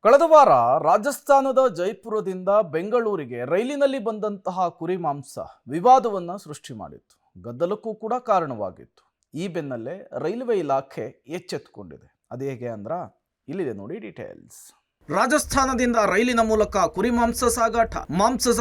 ಕಳೆದ ವಾರ ರಾಜಸ್ಥಾನದ ಜೈಪುರದಿಂದ ಬೆಂಗಳೂರಿಗೆ ರೈಲಿನಲ್ಲಿ ಬಂದಂತಹ ಕುರಿ ಮಾಂಸ ವಿವಾದವನ್ನು ಸೃಷ್ಟಿ ಮಾಡಿತ್ತು. ಗದ್ದಲಕ್ಕೂ ಕೂಡ ಕಾರಣವಾಗಿತ್ತು. ಈ ಬೆನ್ನಲ್ಲೇ ರೈಲ್ವೆ ಇಲಾಖೆ ಎಚ್ಚೆತ್ತುಕೊಂಡಿದೆ. ಅದು ಹೇಗೆ ಅಂದ್ರ ಇಲ್ಲಿದೆ ನೋಡಿ ಡೀಟೇಲ್ಸ್. ರಾಜಸ್ಥಾನದಿಂದ ರೈಲಿನ ಮೂಲಕ ಕುರಿ ಮಾಂಸ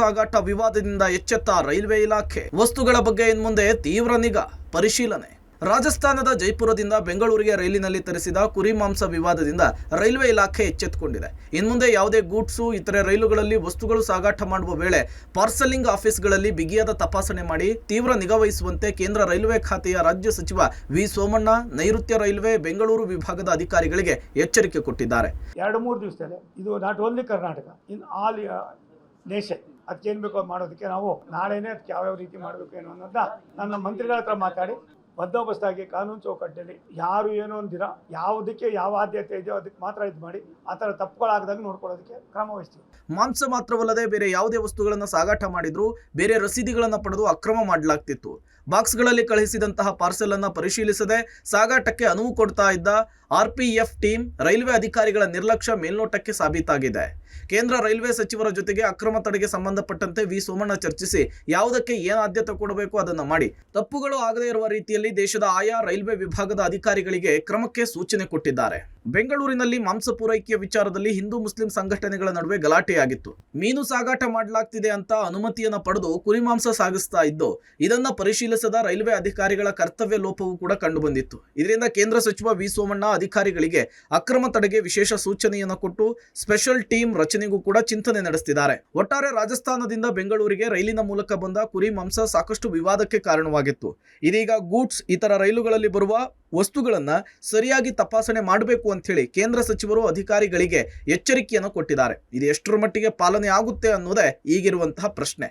ಸಾಗಾಟ ವಿವಾದದಿಂದ ಎಚ್ಚೆತ್ತ ರೈಲ್ವೆ ಇಲಾಖೆ. ವಸ್ತುಗಳ ಬಗ್ಗೆ ಇನ್ಮುಂದೆ ತೀವ್ರ ನಿಗಾ ಪರಿಶೀಲನೆ. ರಾಜಸ್ಥಾನದ ಜೈಪುರದಿಂದ ಬೆಂಗಳೂರಿಗೆ ರೈಲಿನಲ್ಲಿ ತರಿಸಿದ ಕುರಿ ಮಾಂಸ ವಿವಾದದಿಂದ ರೈಲ್ವೆ ಇಲಾಖೆ ಎಚ್ಚೆತ್ತುಕೊಂಡಿದೆ. ಇನ್ಮುಂದೆ ಯಾವುದೇ ಗೂಡ್ಸು ಇತರೆ ರೈಲುಗಳಲ್ಲಿ ವಸ್ತುಗಳು ಸಾಗಾಟ ಮಾಡುವ ವೇಳೆ ಪಾರ್ಸಲಿಂಗ್ ಆಫೀಸ್ಗಳಲ್ಲಿ ಬಿಗಿಯಾದ ತಪಾಸಣೆ ಮಾಡಿ ತೀವ್ರ ನಿಗಾ ವಹಿಸುವಂತೆ ಕೇಂದ್ರ ರೈಲ್ವೆ ಖಾತೆಯ ರಾಜ್ಯ ಸಚಿವ ವಿ ಸೋಮಣ್ಣ ನೈಋತ್ಯ ರೈಲ್ವೆ ಬೆಂಗಳೂರು ವಿಭಾಗದ ಅಧಿಕಾರಿಗಳಿಗೆ ಎಚ್ಚರಿಕೆ ಕೊಟ್ಟಿದ್ದಾರೆ. 2-3 ದಿವಸದಲ್ಲಿ ಇದು not only Karnataka, in all nation ಅದಕ್ಕೇನು ಬೇಕೋ ಮಾಡೋದಕ್ಕೆ ನಾವು ನಾಳೆನೇ ಅದಕ್ಕೆ ಯಾವ್ಯಾವ ರೀತಿ ಮಾಡಬೇಕು ಏನೋ ಅನ್ನೋದನ್ನ ನನ್ನ ಮಂತ್ರಿಗಳ ಹತ್ರ ಮಾತಾಡಿ ಬಂದೋಬಸ್ತಾಗಿ ಕಾನೂನು ಚೌಕಟ್ಟಲ್ಲಿ ಯಾರು ಏನೋ ಅಂದಿರ ಯಾವುದಕ್ಕೆ ಯಾವ ಆದ್ಯತೆ ಇದೆಯೋ ಅದಕ್ಕೆ ಮಾತ್ರ ಇದು ಮಾಡಿ ಆ ಥರ ತಪ್ಪುಗಳಾಗದಾಗ ನೋಡ್ಕೊಳ್ಳೋದಕ್ಕೆ ಕ್ರಮ ವಹಿಸ್ತೀವಿ. ಮಾಂಸ ಮಾತ್ರವಲ್ಲದೆ ಬೇರೆ ಯಾವುದೇ ವಸ್ತುಗಳನ್ನು ಸಾಗಾಟ ಮಾಡಿದ್ರು ಬೇರೆ ರಸೀದಿಗಳನ್ನು ಪಡೆದು ಅಕ್ರಮ ಮಾಡಲಾಗ್ತಿತ್ತು. ಬಾಕ್ಸ್ಗಳಲ್ಲಿ ಕಳುಹಿಸಿದಂತಹ ಪಾರ್ಸೆಲ್ ಅನ್ನು ಪರಿಶೀಲಿಸದೆ ಸಾಗಾಟಕ್ಕೆ ಅನುವು ಕೊಡ್ತಾ ಇದ್ದ RPF ಟೀಮ್ ರೈಲ್ವೆ ಅಧಿಕಾರಿಗಳ ನಿರ್ಲಕ್ಷ್ಯ ಮೇಲ್ನೋಟಕ್ಕೆ ಸಾಬೀತಾಗಿದೆ. ಕೇಂದ್ರ ರೈಲ್ವೆ ಸಚಿವರ ಜೊತೆಗೆ ಅಕ್ರಮ ತಡೆಗೆ ಸಂಬಂಧಪಟ್ಟಂತೆ ವಿ ಸೋಮಣ್ಣ ಚರ್ಚಿಸಿ ಯಾವುದಕ್ಕೆ ಏನು ಆದ್ಯತೆ ಕೊಡಬೇಕು ಅದನ್ನು ಮಾಡಿ ತಪ್ಪುಗಳು ಆಗದೇ ಇರುವ ರೀತಿಯಲ್ಲಿ ದೇಶದ ಆಯಾ ರೈಲ್ವೆ ವಿಭಾಗದ ಅಧಿಕಾರಿಗಳಿಗೆ ಕ್ರಮಕ್ಕೆ ಸೂಚನೆ ಕೊಟ್ಟಿದ್ದಾರೆ. ಬೆಂಗಳೂರಿನಲ್ಲಿ ಮಾಂಸ ಪೂರೈಕೆಯ ವಿಚಾರದಲ್ಲಿ ಹಿಂದೂ ಮುಸ್ಲಿಂ ಸಂಘಟನೆಗಳ ನಡುವೆ ಗಲಾಟೆಯಾಗಿತ್ತು. ಮೀನು ಸಾಗಾಟ ಮಾಡಲಾಗ್ತಿದೆ ಅಂತ ಅನುಮತಿಯನ್ನು ಪಡೆದು ಕುರಿ ಮಾಂಸ ಸಾಗಿಸ್ತಾ ಇದ್ದು ಇದನ್ನ ಪರಿಶೀಲಿಸದ ರೈಲ್ವೆ ಅಧಿಕಾರಿಗಳ ಕರ್ತವ್ಯ ಲೋಪವೂ ಕೂಡ ಕಂಡುಬಂದಿತ್ತು. ಇದರಿಂದ ಕೇಂದ್ರ ಸಚಿವ ವಿ ಸೋಮಣ್ಣ ಅಧಿಕಾರಿಗಳಿಗೆ ಅಕ್ರಮ ತಡೆಗೆ ವಿಶೇಷ ಸೂಚನೆಯನ್ನು ಕೊಟ್ಟು ಸ್ಪೆಷಲ್ ಟೀಮ್ ರಚನೆಗೂ ಕೂಡ ಚಿಂತನೆ ನಡೆಸುತ್ತಿದ್ದಾರೆ. ಒಟ್ಟಾರೆ ರಾಜಸ್ಥಾನದಿಂದ ಬೆಂಗಳೂರಿಗೆ ರೈಲಿನ ಮೂಲಕ ಬಂದ ಕುರಿ ಮಾಂಸ ಸಾಕಷ್ಟು ವಿವಾದಕ್ಕೆ ಕಾರಣವಾಗಿತ್ತು. ಇದೀಗ ಗೂಡ್ಸ್ ಇತರ ರೈಲುಗಳಲ್ಲಿ ಬರುವ ವಸ್ತುಗಳನ್ನ ಸರಿಯಾಗಿ ತಪಾಸಣೆ ಮಾಡಬೇಕು ಅಂತ ಹೇಳಿ ಕೇಂದ್ರ ಸಚಿವರು ಅಧಿಕಾರಿಗಳಿಗೆ ಎಚ್ಚರಿಕೆಯನ್ನು ಕೊಟ್ಟಿದ್ದಾರೆ. ಇದು ಎಷ್ಟರ ಮಟ್ಟಿಗೆ ಪಾಲನೆ ಆಗುತ್ತೆ ಅನ್ನೋದೇ ಈಗಿರುವಂತಹ ಪ್ರಶ್ನೆ.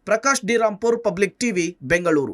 Prakash D Rampur, public TV, Bengaluru.